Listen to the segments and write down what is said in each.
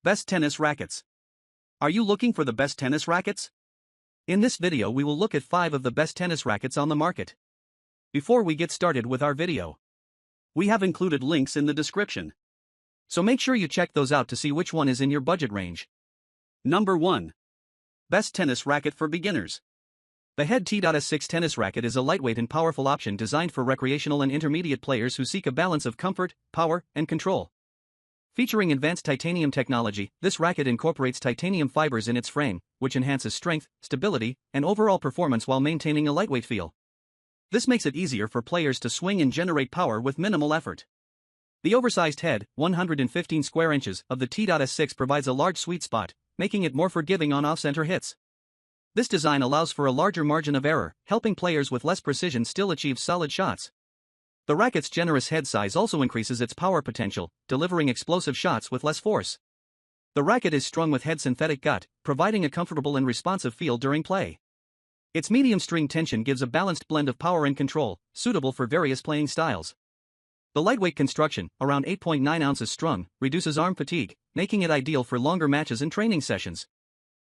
Best tennis rackets. Are you looking for the best tennis rackets? In this video we will look at 5 of the best tennis rackets on the market. Before we get started with our video, we have included links in the description. So make sure you check those out to see which one is in your budget range. Number 1. Best tennis racket for beginners. The Head T.S6 tennis racket is a lightweight and powerful option designed for recreational and intermediate players who seek a balance of comfort, power, and control. Featuring advanced titanium technology, this racket incorporates titanium fibers in its frame, which enhances strength, stability, and overall performance while maintaining a lightweight feel. This makes it easier for players to swing and generate power with minimal effort. The oversized head, 115 square inches, of the T.S6 provides a large sweet spot, making it more forgiving on off-center hits. This design allows for a larger margin of error, helping players with less precision still achieve solid shots. The racket's generous head size also increases its power potential, delivering explosive shots with less force. The racket is strung with head synthetic gut, providing a comfortable and responsive feel during play. Its medium string tension gives a balanced blend of power and control, suitable for various playing styles. The lightweight construction, around 8.9 ounces strung, reduces arm fatigue, making it ideal for longer matches and training sessions.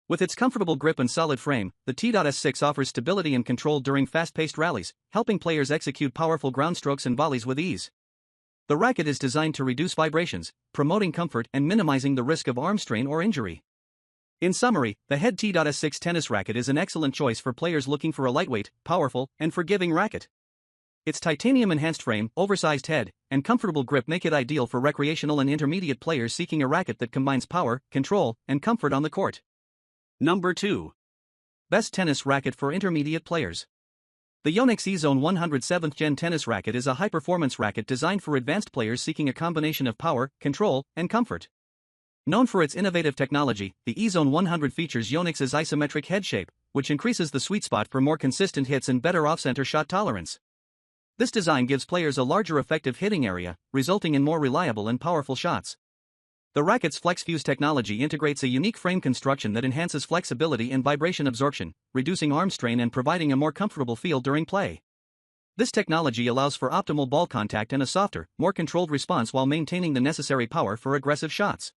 With its comfortable grip and solid frame, the T.S6 offers stability and control during fast-paced rallies, helping players execute powerful ground strokes and volleys with ease. The racket is designed to reduce vibrations, promoting comfort and minimizing the risk of arm strain or injury. In summary, the Head T.S6 tennis racket is an excellent choice for players looking for a lightweight, powerful, and forgiving racket. Its titanium-enhanced frame, oversized head, and comfortable grip make it ideal for recreational and intermediate players seeking a racket that combines power, control, and comfort on the court. Number 2. Best tennis racket for intermediate players. The Yonex E-Zone 107th Gen tennis racket is a high-performance racket designed for advanced players seeking a combination of power, control, and comfort. Known for its innovative technology, the E-Zone 100 features Yonex's isometric head shape, which increases the sweet spot for more consistent hits and better off-center shot tolerance. This design gives players a larger effective hitting area, resulting in more reliable and powerful shots. The racket's FlexFuse technology integrates a unique frame construction that enhances flexibility and vibration absorption, reducing arm strain and providing a more comfortable feel during play. This technology allows for optimal ball contact and a softer, more controlled response while maintaining the necessary power for aggressive shots.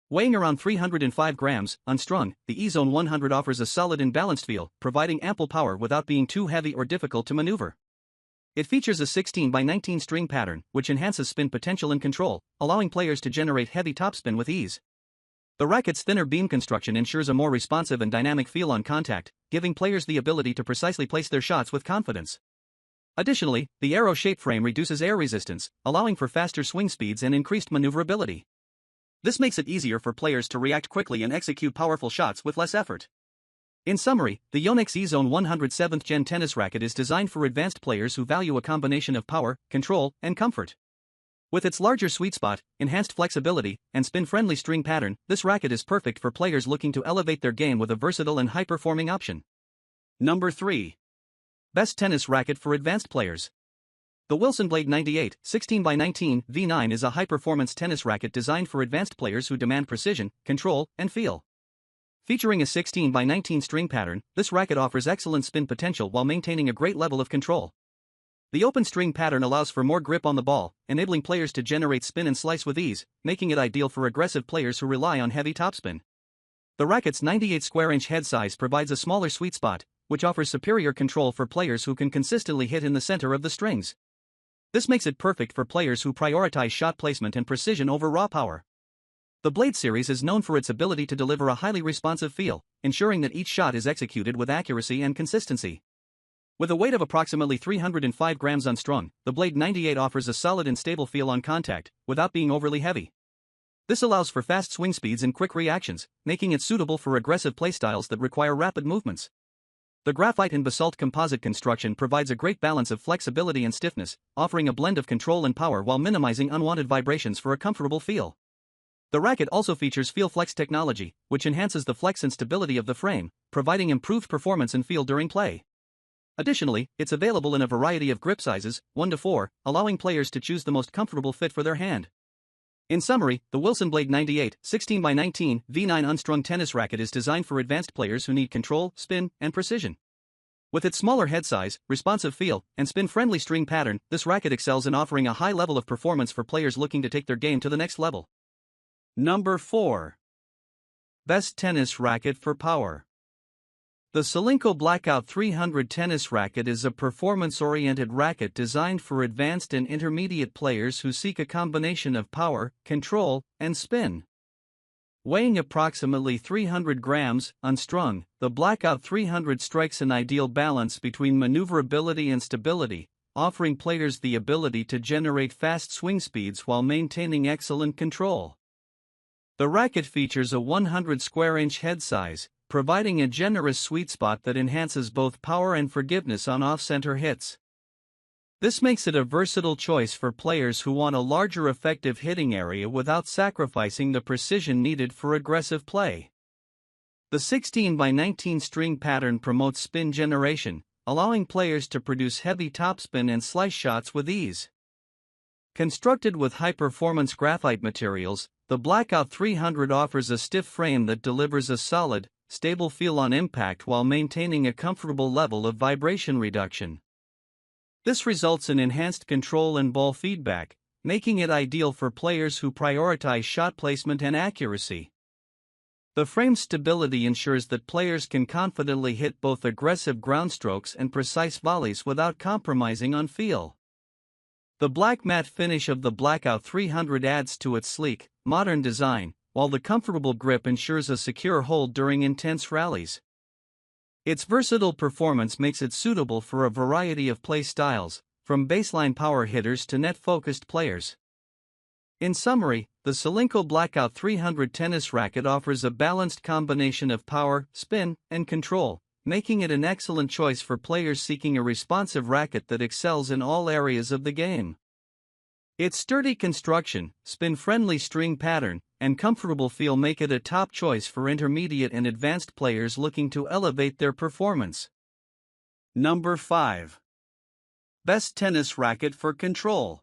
Weighing around 305 grams, unstrung, the E-Zone 100 offers a solid and balanced feel, providing ample power without being too heavy or difficult to maneuver. It features a 16x19 string pattern, which enhances spin potential and control, allowing players to generate heavy topspin with ease. The racket's thinner beam construction ensures a more responsive and dynamic feel on contact, giving players the ability to precisely place their shots with confidence. Additionally, the arrow-shaped frame reduces air resistance, allowing for faster swing speeds and increased maneuverability. This makes it easier for players to react quickly and execute powerful shots with less effort. In summary, the Yonex E-Zone 107th Gen tennis racket is designed for advanced players who value a combination of power, control, and comfort. With its larger sweet spot, enhanced flexibility, and spin-friendly string pattern, this racket is perfect for players looking to elevate their game with a versatile and high-performing option. Number 3. Best tennis racket for advanced players. The Wilson Blade 98 16x19 V9 is a high-performance tennis racket designed for advanced players who demand precision, control, and feel. Featuring a 16x19 string pattern, this racket offers excellent spin potential while maintaining a great level of control. The open string pattern allows for more grip on the ball, enabling players to generate spin and slice with ease, making it ideal for aggressive players who rely on heavy topspin. The racket's 98 square inch head size provides a smaller sweet spot, which offers superior control for players who can consistently hit in the center of the strings. This makes it perfect for players who prioritize shot placement and precision over raw power. The Blade series is known for its ability to deliver a highly responsive feel, ensuring that each shot is executed with accuracy and consistency. With a weight of approximately 305 grams unstrung, the Blade 98 offers a solid and stable feel on contact, without being overly heavy. This allows for fast swing speeds and quick reactions, making it suitable for aggressive playstyles that require rapid movements. The graphite and basalt composite construction provides a great balance of flexibility and stiffness, offering a blend of control and power while minimizing unwanted vibrations for a comfortable feel. The racket also features FeelFlex technology, which enhances the flex and stability of the frame, providing improved performance and feel during play. Additionally, it's available in a variety of grip sizes, 1 to 4, allowing players to choose the most comfortable fit for their hand. In summary, the Wilson Blade 98 16x19 V9 unstrung tennis racket is designed for advanced players who need control, spin, and precision. With its smaller head size, responsive feel, and spin-friendly string pattern, this racket excels in offering a high level of performance for players looking to take their game to the next level. Number 4. Best tennis racket for power. The Solinco Blackout 300 tennis racket is a performance-oriented racket designed for advanced and intermediate players who seek a combination of power, control, and spin. Weighing approximately 300 grams, unstrung, the Blackout 300 strikes an ideal balance between maneuverability and stability, offering players the ability to generate fast swing speeds while maintaining excellent control. The racket features a 100 square inch head size, providing a generous sweet spot that enhances both power and forgiveness on off-center hits. This makes it a versatile choice for players who want a larger effective hitting area without sacrificing the precision needed for aggressive play. The 16 by 19 string pattern promotes spin generation, allowing players to produce heavy topspin and slice shots with ease. Constructed with high-performance graphite materials, the Blackout 300 offers a stiff frame that delivers a solid, stable feel on impact while maintaining a comfortable level of vibration reduction. This results in enhanced control and ball feedback, making it ideal for players who prioritize shot placement and accuracy. The frame's stability ensures that players can confidently hit both aggressive ground strokes and precise volleys without compromising on feel. The black matte finish of the Blackout 300 adds to its sleek, modern design, while the comfortable grip ensures a secure hold during intense rallies. Its versatile performance makes it suitable for a variety of play styles, from baseline power hitters to net-focused players. In summary, the Solinco Blackout 300 tennis racket offers a balanced combination of power, spin, and control, making it an excellent choice for players seeking a responsive racket that excels in all areas of the game. Its sturdy construction, spin-friendly string pattern, and comfortable feel make it a top choice for intermediate and advanced players looking to elevate their performance. Number 5. Best tennis racket for control.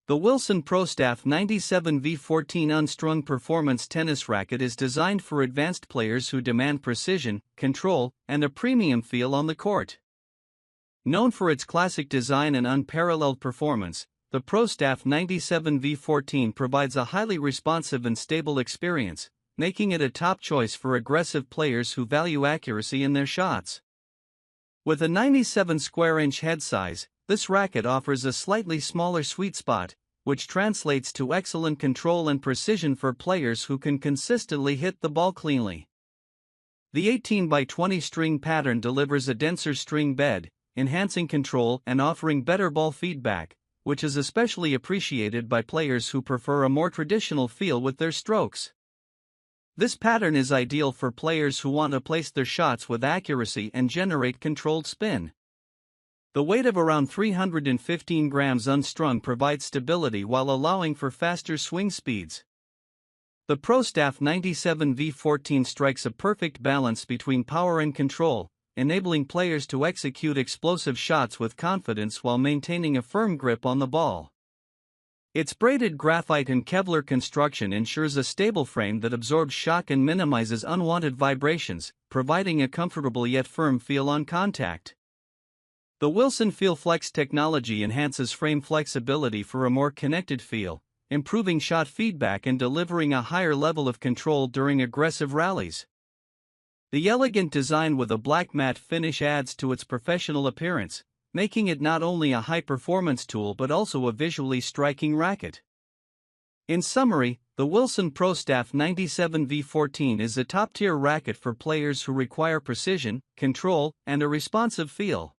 The Wilson ProStaff 97 V14 unstrung performance tennis racket is designed for advanced players who demand precision, control, and a premium feel on the court. Known for its classic design and unparalleled performance, the ProStaff 97 V14 provides a highly responsive and stable experience, making it a top choice for aggressive players who value accuracy in their shots. With a 97 square inch head size, this racket offers a slightly smaller sweet spot, which translates to excellent control and precision for players who can consistently hit the ball cleanly. The 18 by 20 string pattern delivers a denser string bed, enhancing control and offering better ball feedback, which is especially appreciated by players who prefer a more traditional feel with their strokes. This pattern is ideal for players who want to place their shots with accuracy and generate controlled spin. The weight of around 315 grams unstrung provides stability while allowing for faster swing speeds. The ProStaff 97 V14 strikes a perfect balance between power and control, enabling players to execute explosive shots with confidence while maintaining a firm grip on the ball. Its braided graphite and Kevlar construction ensures a stable frame that absorbs shock and minimizes unwanted vibrations, providing a comfortable yet firm feel on contact. The Wilson FeelFlex technology enhances frame flexibility for a more connected feel, improving shot feedback and delivering a higher level of control during aggressive rallies. The elegant design with a black matte finish adds to its professional appearance, making it not only a high-performance tool but also a visually striking racket. In summary, the Wilson ProStaff 97 V14 is a top-tier racket for players who require precision, control, and a responsive feel.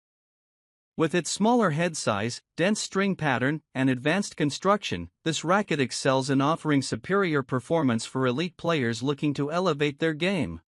With its smaller head size, dense string pattern, and advanced construction, this racket excels in offering superior performance for elite players looking to elevate their game.